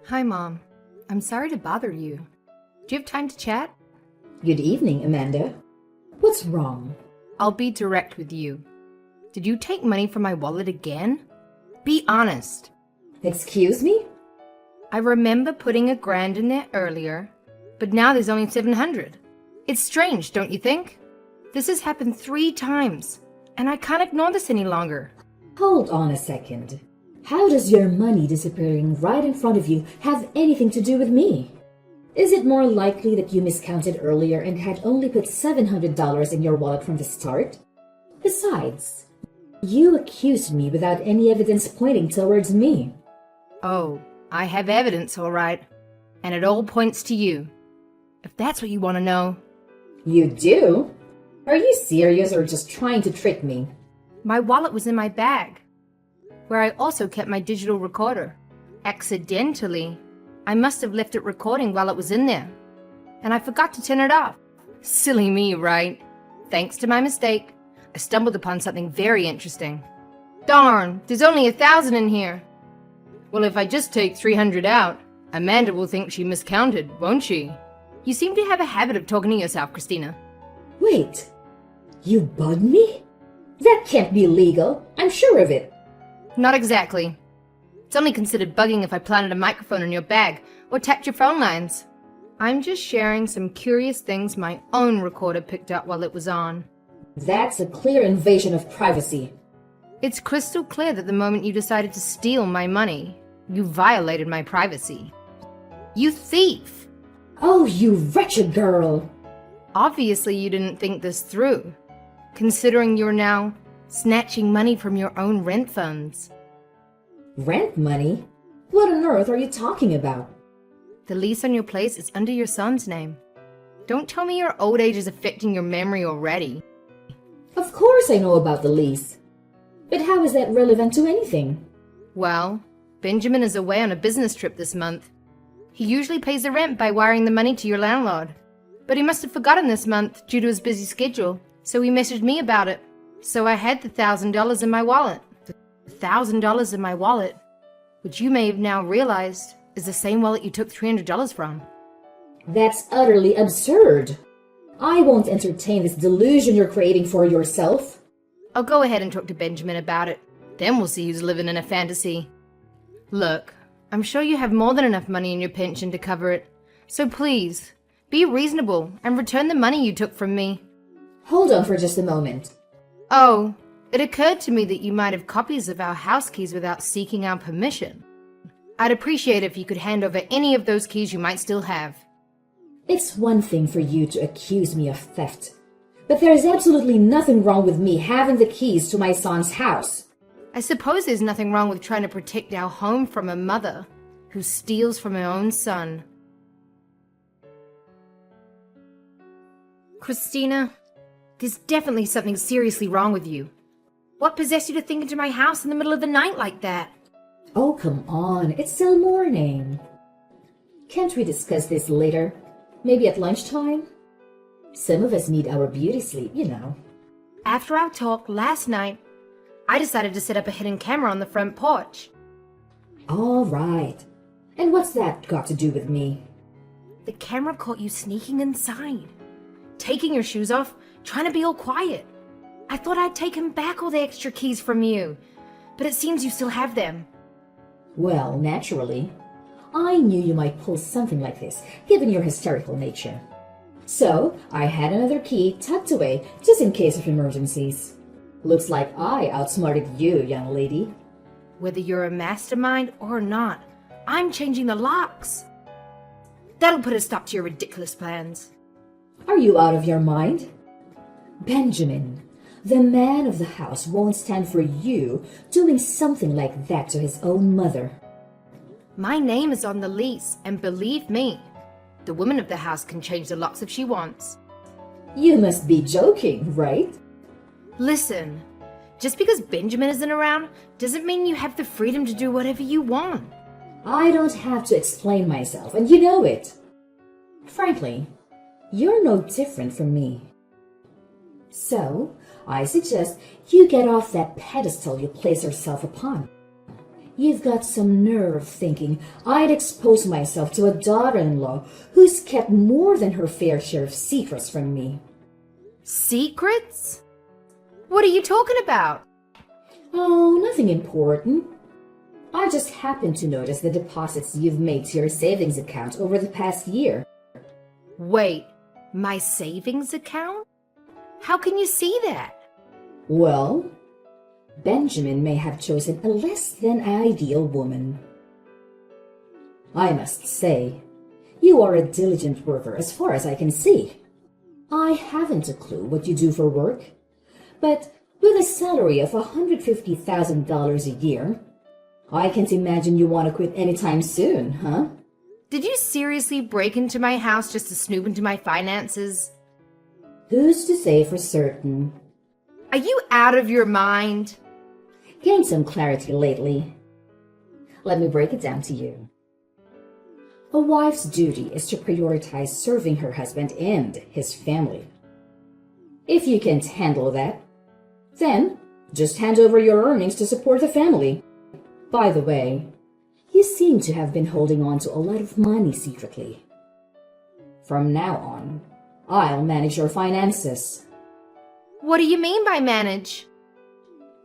Hi, Mom. I'm sorry to bother you. Do you have time to chat? Good evening, Amanda. What's wrong? I'll be direct with you. Did you take money from my wallet again? Be honest. Excuse me? I remember putting $1,000 in there earlier, but now there's only 700. It's strange, don't you think? This has happened 3 times, and I can't ignore this any longer. Hold on a second. How does your money disappearing right in front of you have anything to do with me? Is it more likely that you miscounted earlier and had only put $700 in your wallet from the start? Besides, you accused me without any evidence pointing towards me. Oh, I have evidence, all right, and it all points to you. If that's what you want to know. You do? Are you serious or just trying to trick me? My wallet was in my bag, where I also kept my digital recorder. Accidentally, I must have left it recording while it was in there, and I forgot to turn it off. Silly me, right? Thanks to my mistake, I stumbled upon something very interesting. Darn, there's only 1,000 in here. Well, if I just take 300 out, Amanda will think she miscounted, won't she? You seem to have a habit of talking to yourself, Christina. Wait, you bugged me? That can't be legal. I'm sure of it. Not exactly. It's only considered bugging if I planted a microphone in your bag or tapped your phone lines. I'm just sharing some curious things my own recorder picked up while it was on. That's a clear invasion of privacy. It's crystal clear that the moment you decided to steal my money, you violated my privacy. You thief! Oh, you wretched girl! Obviously you didn't think this through, considering you're now snatching money from your own rent funds. Rent money? What on earth are you talking about? The lease on your place is under your son's name. Don't tell me your old age is affecting your memory already. Of course I know about the lease. But how is that relevant to anything? Well, Benjamin is away on a business trip this month. He usually pays the rent by wiring the money to your landlord. But he must have forgotten this month due to his busy schedule, so he messaged me about it. So I had the $1,000 in my wallet. The $1,000 in my wallet, which you may have now realized is the same wallet you took $300 from. That's utterly absurd. I won't entertain this delusion you're creating for yourself. I'll go ahead and talk to Benjamin about it. Then we'll see who's living in a fantasy. Look, I'm sure you have more than enough money in your pension to cover it. So please, be reasonable and return the money you took from me. Hold on for just a moment. Oh, it occurred to me that you might have copies of our house keys without seeking our permission. I'd appreciate it if you could hand over any of those keys you might still have. It's one thing for you to accuse me of theft, but there's absolutely nothing wrong with me having the keys to my son's house. I suppose there's nothing wrong with trying to protect our home from a mother who steals from her own son. Christina, there's definitely something seriously wrong with you. What possessed you to think into my house in the middle of the night like that? Oh, come on. It's still morning. Can't we discuss this later? Maybe at lunchtime? Some of us need our beauty sleep, you know. After our talk last night, I decided to set up a hidden camera on the front porch. All right. And what's that got to do with me? The camera caught you sneaking inside, taking your shoes off, trying to be all quiet. I thought I'd taken back all the extra keys from you, but it seems you still have them. Well, naturally. I knew you might pull something like this, given your hysterical nature. So, I had another key tucked away, just in case of emergencies. Looks like I outsmarted you, young lady. Whether you're a mastermind or not, I'm changing the locks. That'll put a stop to your ridiculous plans. Are you out of your mind? Benjamin, the man of the house won't stand for you doing something like that to his own mother. My name is on the lease, and believe me, the woman of the house can change the locks if she wants. You must be joking, right? Listen, just because Benjamin isn't around doesn't mean you have the freedom to do whatever you want. I don't have to explain myself, and you know it. Frankly, you're no different from me. So, I suggest you get off that pedestal you place yourself upon. You've got some nerve thinking I'd expose myself to a daughter-in-law who's kept more than her fair share of secrets from me. Secrets? What are you talking about? Oh, nothing important. I just happened to notice the deposits you've made to your savings account over the past year. Wait, my savings account? How can you see that? Well, Benjamin may have chosen a less than ideal woman. I must say, you are a diligent worker as far as I can see. I haven't a clue what you do for work, but with a salary of $150,000 a year, I can't imagine you want to quit anytime soon, huh? Did you seriously break into my house just to snoop into my finances? Who's to say for certain? Are you out of your mind? Gained some clarity lately. Let me break it down to you. A wife's duty is to prioritize serving her husband and his family. If you can't handle that, then just hand over your earnings to support the family. By the way, you seem to have been holding on to a lot of money secretly. From now on, I'll manage your finances. What do you mean by manage?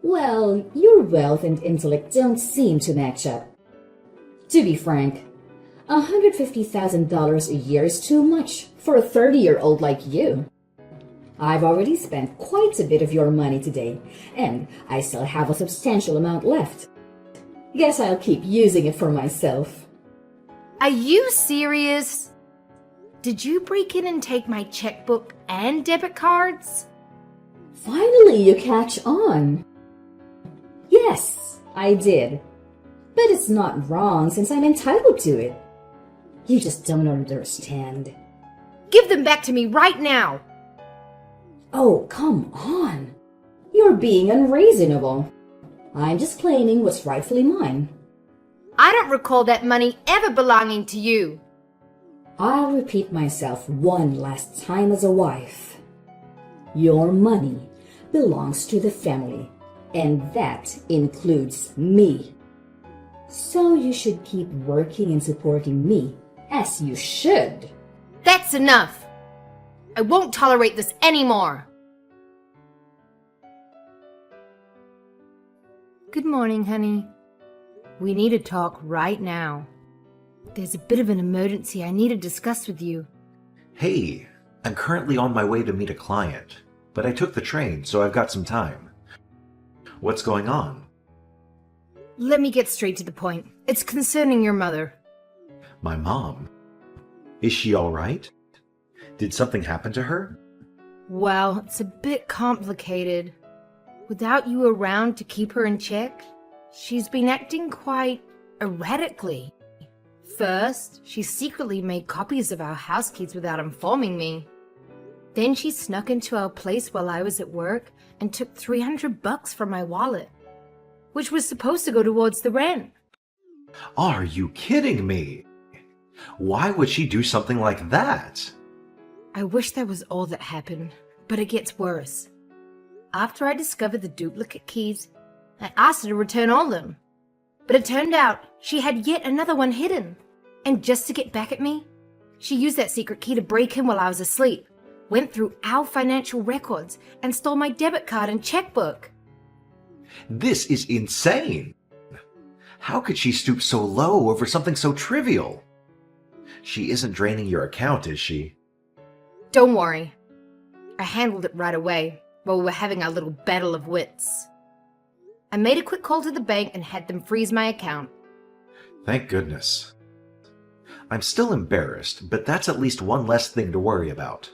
Well, your wealth and intellect don't seem to match up. To be frank, $150,000 a year is too much for a 30-year-old like you. I've already spent quite a bit of your money today, and I still have a substantial amount left. Guess I'll keep using it for myself. Are you serious? Did you break in and take my checkbook and debit cards? Finally, you catch on. Yes, I did. But it's not wrong since I'm entitled to it. You just don't understand. Give them back to me right now. Oh, come on. You're being unreasonable. I'm just claiming what's rightfully mine. I don't recall that money ever belonging to you. I'll repeat myself one last time as a wife. Your money belongs to the family, and that includes me. So you should keep working and supporting me, as you should. That's enough. I won't tolerate this anymore. Good morning, honey. We need to talk right now. There's a bit of an emergency I need to discuss with you. Hey, I'm currently on my way to meet a client, but I took the train, so I've got some time. What's going on? Let me get straight to the point. It's concerning your mother. My mom? Is she all right? Did something happen to her? Well, it's a bit complicated. Without you around to keep her in check, she's been acting quite erratically. First, she secretly made copies of our house keys without informing me. Then she snuck into our place while I was at work and took $300 from my wallet, which was supposed to go towards the rent. Are you kidding me? Why would she do something like that? I wish that was all that happened, but it gets worse. After I discovered the duplicate keys, I asked her to return all of them. But it turned out she had yet another one hidden. And just to get back at me, she used that secret key to break in while I was asleep, went through our financial records, and stole my debit card and checkbook. This is insane. How could she stoop so low over something so trivial? She isn't draining your account, is she? Don't worry. I handled it right away while we were having our little battle of wits. I made a quick call to the bank and had them freeze my account. Thank goodness. I'm still embarrassed, but that's at least one less thing to worry about.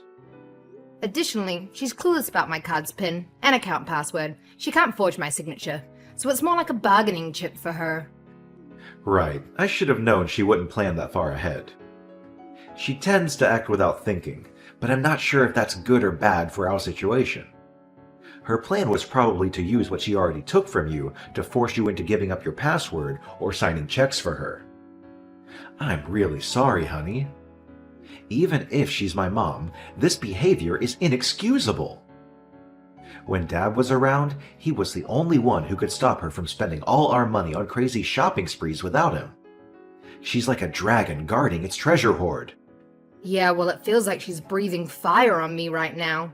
Additionally, she's clueless about my card's PIN and account password. She can't forge my signature, so it's more like a bargaining chip for her. Right, I should have known she wouldn't plan that far ahead. She tends to act without thinking, but I'm not sure if that's good or bad for our situation. Her plan was probably to use what she already took from you to force you into giving up your password or signing checks for her. I'm really sorry, honey. Even if she's my mom, this behavior is inexcusable. When Dad was around, he was the only one who could stop her from spending all our money on crazy shopping sprees without him. She's like a dragon guarding its treasure hoard. Yeah, well, it feels like she's breathing fire on me right now.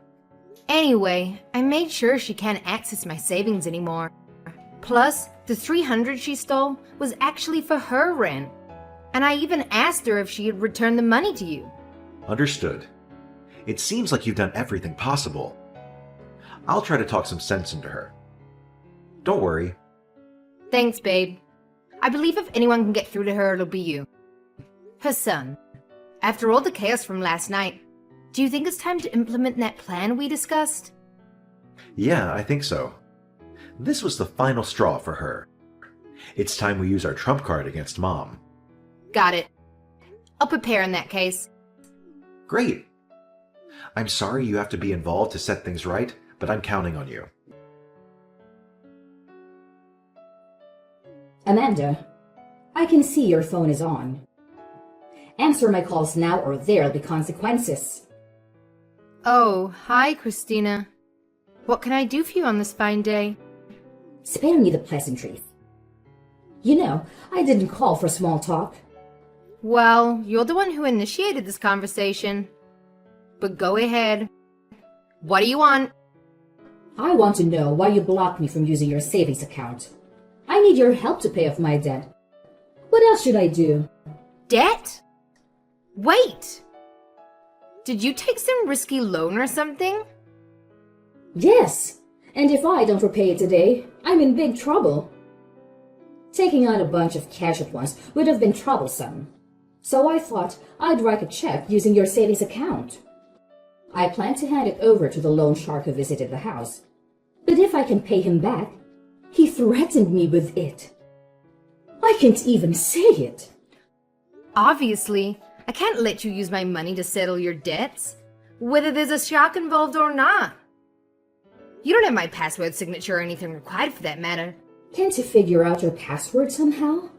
Anyway, I made sure she can't access my savings anymore. Plus, the $300 she stole was actually for her rent. And I even asked her if she had returned the money to you. Understood. It seems like you've done everything possible. I'll try to talk some sense into her. Don't worry. Thanks, babe. I believe if anyone can get through to her, it'll be you. Her son. After all the chaos from last night, do you think it's time to implement that plan we discussed? Yeah, I think so. This was the final straw for her. It's time we use our trump card against Mom. Got it. I'll prepare in that case. Great. I'm sorry you have to be involved to set things right, but I'm counting on you. Amanda, I can see your phone is on. Answer my calls now or there'll be consequences. Oh, hi, Christina. What can I do for you on this fine day? Spare me the pleasantries. You know, I didn't call for small talk. Well, you're the one who initiated this conversation. But go ahead. What do you want? I want to know why you blocked me from using your savings account. I need your help to pay off my debt. What else should I do? Debt? Wait! Did you take some risky loan or something? Yes, and if I don't repay it today, I'm in big trouble. Taking out a bunch of cash at once would have been troublesome. So I thought I'd write a check using your savings account. I plan to hand it over to the loan shark who visited the house. But if I can pay him back, he threatened me with it. I can't even say it. Obviously, I can't let you use my money to settle your debts, whether there's a shark involved or not. You don't have my password signature or anything required for that matter. Can't you figure out your password somehow?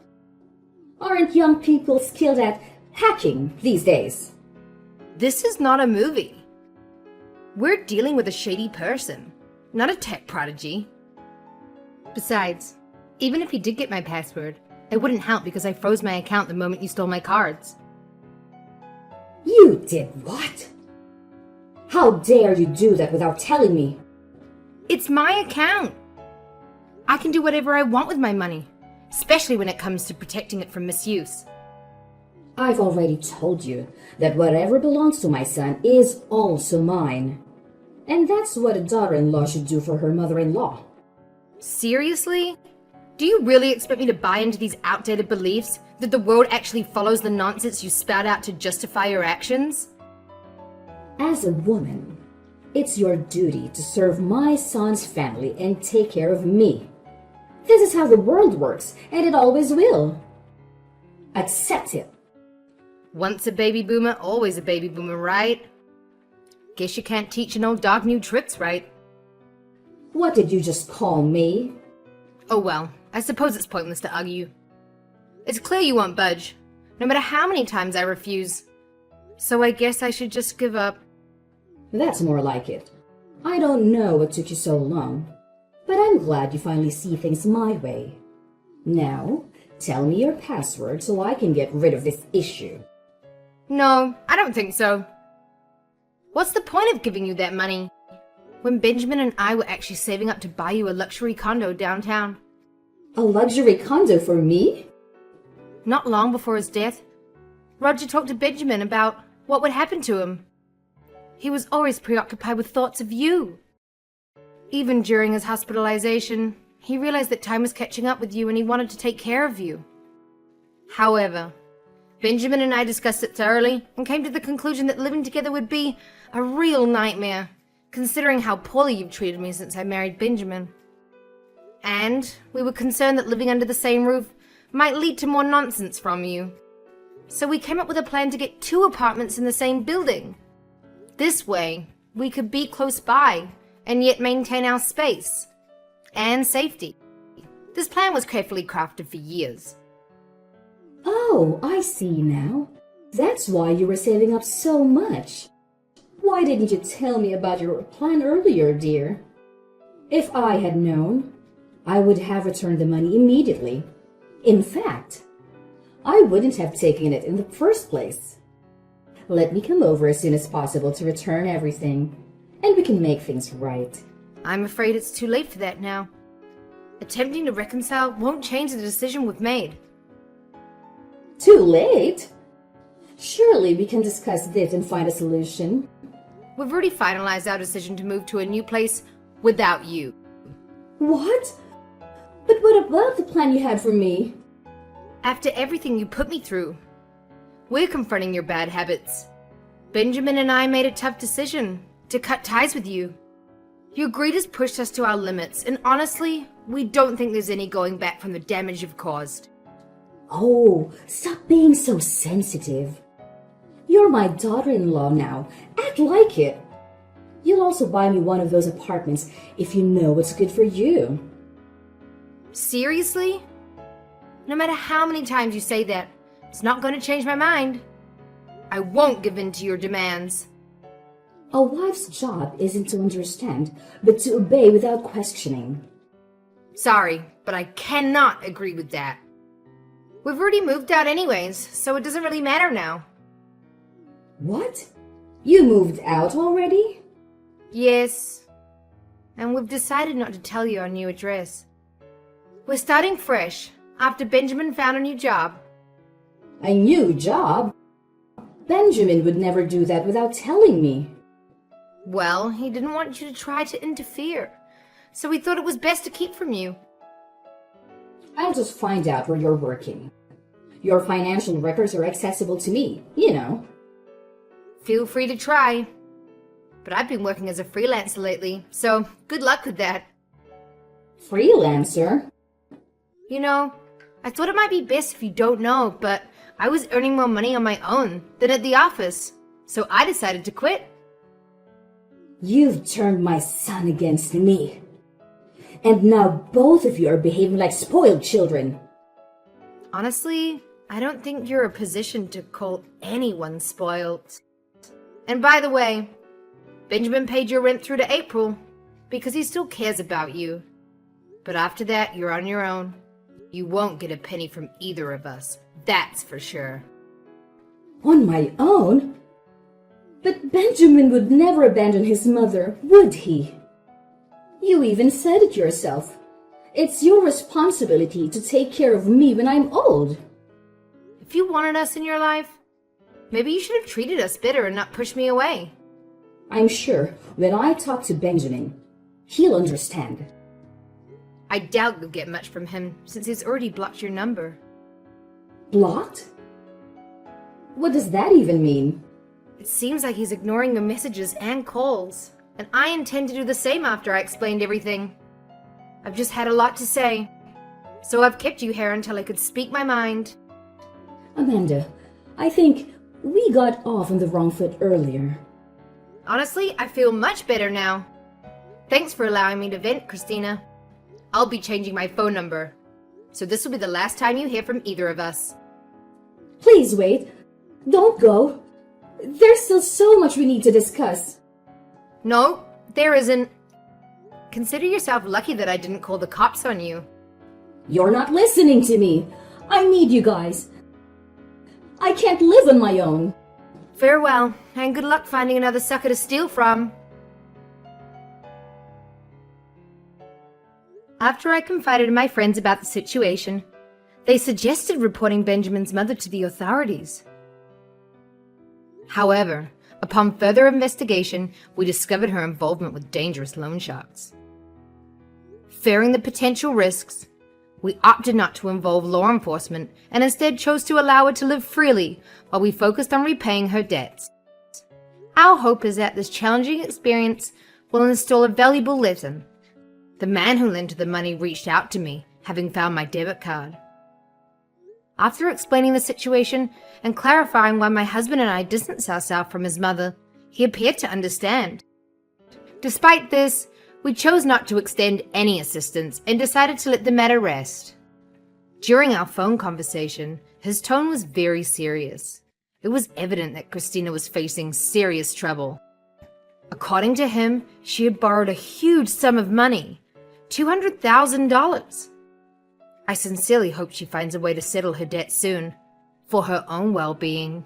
Aren't young people skilled at hacking these days? This is not a movie. We're dealing with a shady person, not a tech prodigy. Besides, even if you did get my password, it wouldn't help because I froze my account the moment you stole my cards. You did what? How dare you do that without telling me? It's my account. I can do whatever I want with my money, especially when it comes to protecting it from misuse. I've already told you that whatever belongs to my son is also mine. And that's what a daughter-in-law should do for her mother-in-law. Seriously? Do you really expect me to buy into these outdated beliefs that the world actually follows the nonsense you spout out to justify your actions? As a woman, it's your duty to serve my son's family and take care of me. This is how the world works, and it always will. Accept it. Once a baby boomer, always a baby boomer, right? Guess you can't teach an old dog new tricks, right? What did you just call me? Oh well, I suppose it's pointless to argue. It's clear you won't budge, no matter how many times I refuse. So I guess I should just give up. That's more like it. I don't know what took you so long, but I'm glad you finally see things my way. Now, tell me your password so I can get rid of this issue. No, I don't think so. What's the point of giving you that money when Benjamin and I were actually saving up to buy you a luxury condo downtown? A luxury condo for me? Not long before his death, Roger talked to Benjamin about what would happen to him. He was always preoccupied with thoughts of you. Even during his hospitalization, he realized that time was catching up with you and he wanted to take care of you. However, Benjamin and I discussed it thoroughly and came to the conclusion that living together would be a real nightmare, considering how poorly you've treated me since I married Benjamin. And we were concerned that living under the same roof might lead to more nonsense from you. So we came up with a plan to get 2 apartments in the same building. This way, we could be close by and yet maintain our space and safety. This plan was carefully crafted for years. Oh, I see now. That's why you were saving up so much. Why didn't you tell me about your plan earlier, dear? If I had known, I would have returned the money immediately. In fact, I wouldn't have taken it in the first place. Let me come over as soon as possible to return everything, and we can make things right. I'm afraid it's too late for that now. Attempting to reconcile won't change the decision we've made. Too late? Surely we can discuss this and find a solution. We've already finalized our decision to move to a new place without you. What? But what about the plan you had for me? After everything you put me through, we're confronting your bad habits. Benjamin and I made a tough decision to cut ties with you. Your greed has pushed us to our limits, and honestly, we don't think there's any going back from the damage you've caused. Oh, stop being so sensitive. You're my daughter-in-law now. Act like it. You'll also buy me one of those apartments if you know what's good for you. Seriously? No matter how many times you say that, it's not going to change my mind. I won't give in to your demands. A wife's job isn't to understand, but to obey without questioning. Sorry, but I cannot agree with that. We've already moved out anyways, so it doesn't really matter now. What? You moved out already? Yes. And we've decided not to tell you our new address. We're starting fresh, after Benjamin found a new job. A new job? Benjamin would never do that without telling me. Well, he didn't want you to try to interfere, so we thought it was best to keep from you. I'll just find out where you're working. Your financial records are accessible to me, you know. Feel free to try. But I've been working as a freelancer lately, so good luck with that. Freelancer? You know, I thought it might be best if you don't know, but I was earning more money on my own than at the office, so I decided to quit. You've turned my son against me. And now both of you are behaving like spoiled children. Honestly, I don't think you're in a position to call anyone spoiled. And by the way, Benjamin paid your rent through to April because he still cares about you. But after that, you're on your own. You won't get a penny from either of us, that's for sure. On my own? But Benjamin would never abandon his mother, would he? You even said it yourself. It's your responsibility to take care of me when I'm old. If you wanted us in your life, maybe you should have treated us better and not pushed me away. I'm sure when I talk to Benjamin, he'll understand. I doubt you'll get much from him since he's already blocked your number. Blocked? What does that even mean? It seems like he's ignoring your messages and calls, and I intend to do the same after I explained everything. I've just had a lot to say, so I've kept you here until I could speak my mind. Amanda, I think we got off on the wrong foot earlier. Honestly, I feel much better now. Thanks for allowing me to vent, Christina. I'll be changing my phone number, so this will be the last time you hear from either of us. Please wait. Don't go. There's still so much we need to discuss. No, there isn't. Consider yourself lucky that I didn't call the cops on you. You're not listening to me. I need you guys. I can't live on my own. Farewell, and good luck finding another sucker to steal from. After I confided in my friends about the situation, they suggested reporting Benjamin's mother to the authorities. However, upon further investigation, we discovered her involvement with dangerous loan sharks. Fearing the potential risks, we opted not to involve law enforcement and instead chose to allow her to live freely while we focused on repaying her debts. Our hope is that this challenging experience will instill a valuable lesson. The man who lent her the money reached out to me, having found my debit card. After explaining the situation and clarifying why my husband and I distanced ourselves from his mother, he appeared to understand. Despite this, we chose not to extend any assistance and decided to let the matter rest. During our phone conversation, his tone was very serious. It was evident that Christina was facing serious trouble. According to him, she had borrowed a huge sum of money, $200,000. I sincerely hope she finds a way to settle her debt soon, for her own well-being.